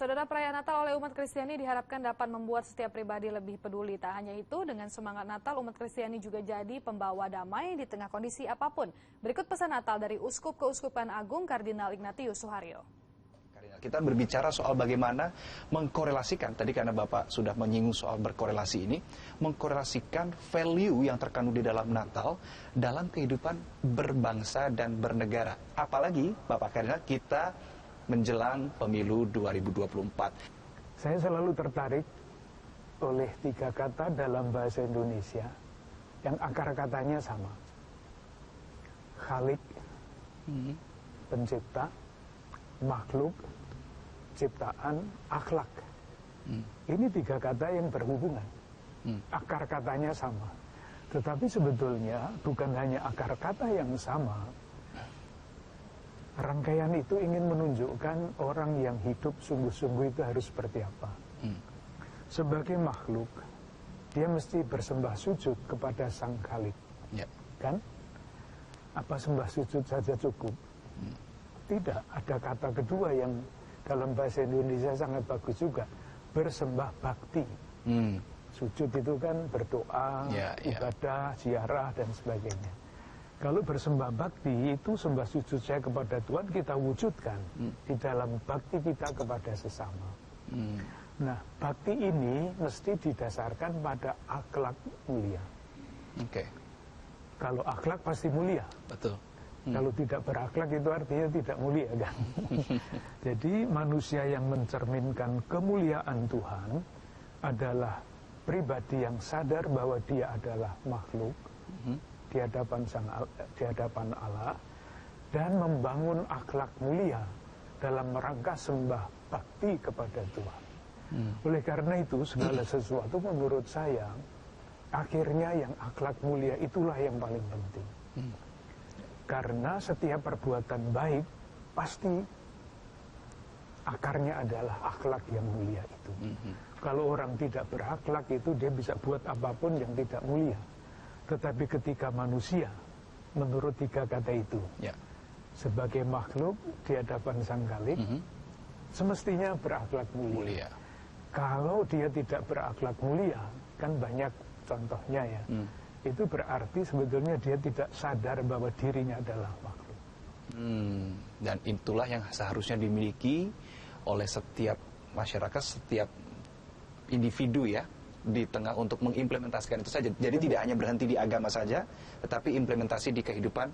Saudara, perayaan Natal oleh umat Kristiani diharapkan dapat membuat setiap pribadi lebih peduli. Tak hanya itu, dengan semangat Natal, umat Kristiani juga jadi pembawa damai di tengah kondisi apapun. Berikut pesan Natal dari Uskup Keuskupan Agung Kardinal Ignatius Suharyo. Kita berbicara soal bagaimana mengkorelasikan, tadi karena Bapak sudah menyinggung soal berkorelasi ini, mengkorelasikan value yang terkandung di dalam Natal dalam kehidupan berbangsa dan bernegara. Apalagi, Bapak Kardinal, kita menjelang pemilu 2024. Saya selalu tertarik oleh 3 kata dalam bahasa Indonesia yang akar katanya sama. Khalik, pencipta, makhluk, ciptaan, akhlak. Ini 3 kata yang berhubungan. Akar katanya sama. Tetapi sebetulnya bukan hanya akar kata yang sama. Rangkaian itu ingin menunjukkan orang yang hidup sungguh-sungguh itu harus seperti apa. Sebagai makhluk, dia mesti bersembah sujud kepada Sang Khalik. Kan? Apa sembah sujud saja cukup? Tidak, ada kata kedua yang dalam bahasa Indonesia sangat bagus juga. Bersembah bakti. Sujud itu kan berdoa, ibadah, ziarah, dan sebagainya. Kalau bersembah bakti itu sembah sujud saya kepada Tuhan kita wujudkan di dalam bakti kita kepada sesama. Nah, bakti ini mesti didasarkan pada akhlak mulia. Kalau akhlak pasti mulia. Betul. Kalau tidak berakhlak itu artinya tidak mulia kan. Jadi manusia yang mencerminkan kemuliaan Tuhan adalah pribadi yang sadar bahwa dia adalah makhluk di hadapan Allah dan membangun akhlak mulia dalam rangka sembah bakti kepada Tuhan. Oleh karena itu segala sesuatu menurut saya akhirnya yang akhlak mulia itulah yang paling penting. Karena setiap perbuatan baik pasti akarnya adalah akhlak yang mulia itu. Kalau orang tidak berakhlak itu dia bisa buat apapun yang tidak mulia. Tetapi ketika manusia, menurut 3 kata itu, sebagai makhluk di hadapan Sang Khalik, semestinya berakhlak mulia. Kalau dia tidak berakhlak mulia, kan banyak contohnya ya, itu berarti sebetulnya dia tidak sadar bahwa dirinya adalah makhluk. Dan itulah yang seharusnya dimiliki oleh setiap masyarakat, setiap individu ya, di tengah untuk mengimplementasikan itu saja. Jadi tidak hanya berhenti di agama saja, tetapi implementasi di kehidupan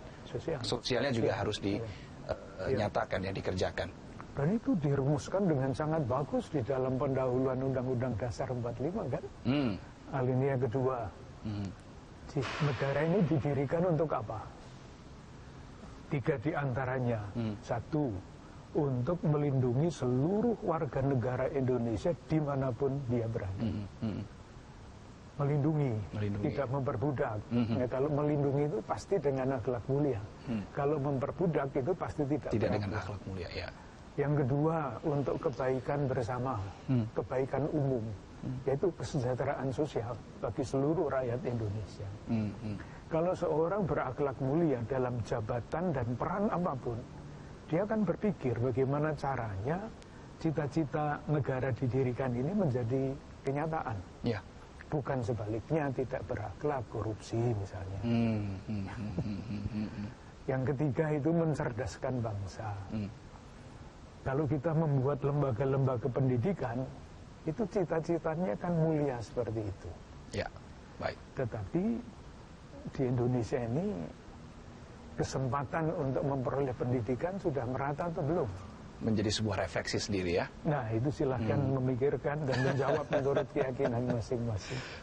sosialnya juga harus dinyatakan ya, dikerjakan. Dan itu dirumuskan dengan sangat bagus di dalam pendahuluan Undang-Undang Dasar 45 kan? Alinea kedua. Negara ini didirikan untuk apa? 3 di antaranya. 1, untuk melindungi seluruh warga negara Indonesia dimanapun dia berada. Melindungi, tidak memperbudak. Kalau melindungi itu pasti dengan akhlak mulia. Kalau memperbudak itu pasti tidak dengan akhlak mulia ya. Yang kedua, untuk kebaikan bersama, kebaikan umum, yaitu kesejahteraan sosial bagi seluruh rakyat Indonesia. Kalau seorang berakhlak mulia dalam jabatan dan peran apapun, dia akan berpikir bagaimana caranya cita-cita negara didirikan ini menjadi kenyataan. Bukan sebaliknya tidak berakhlak, korupsi misalnya. Yang ketiga itu mencerdaskan bangsa. Kalau kita membuat lembaga-lembaga pendidikan, itu cita-citanya kan mulia seperti itu. Baik. Tetapi di Indonesia ini kesempatan untuk memperoleh pendidikan sudah merata atau belum? Menjadi sebuah refleksi sendiri ya. Nah itu silahkan memikirkan dan menjawab menurut keyakinan masing-masing.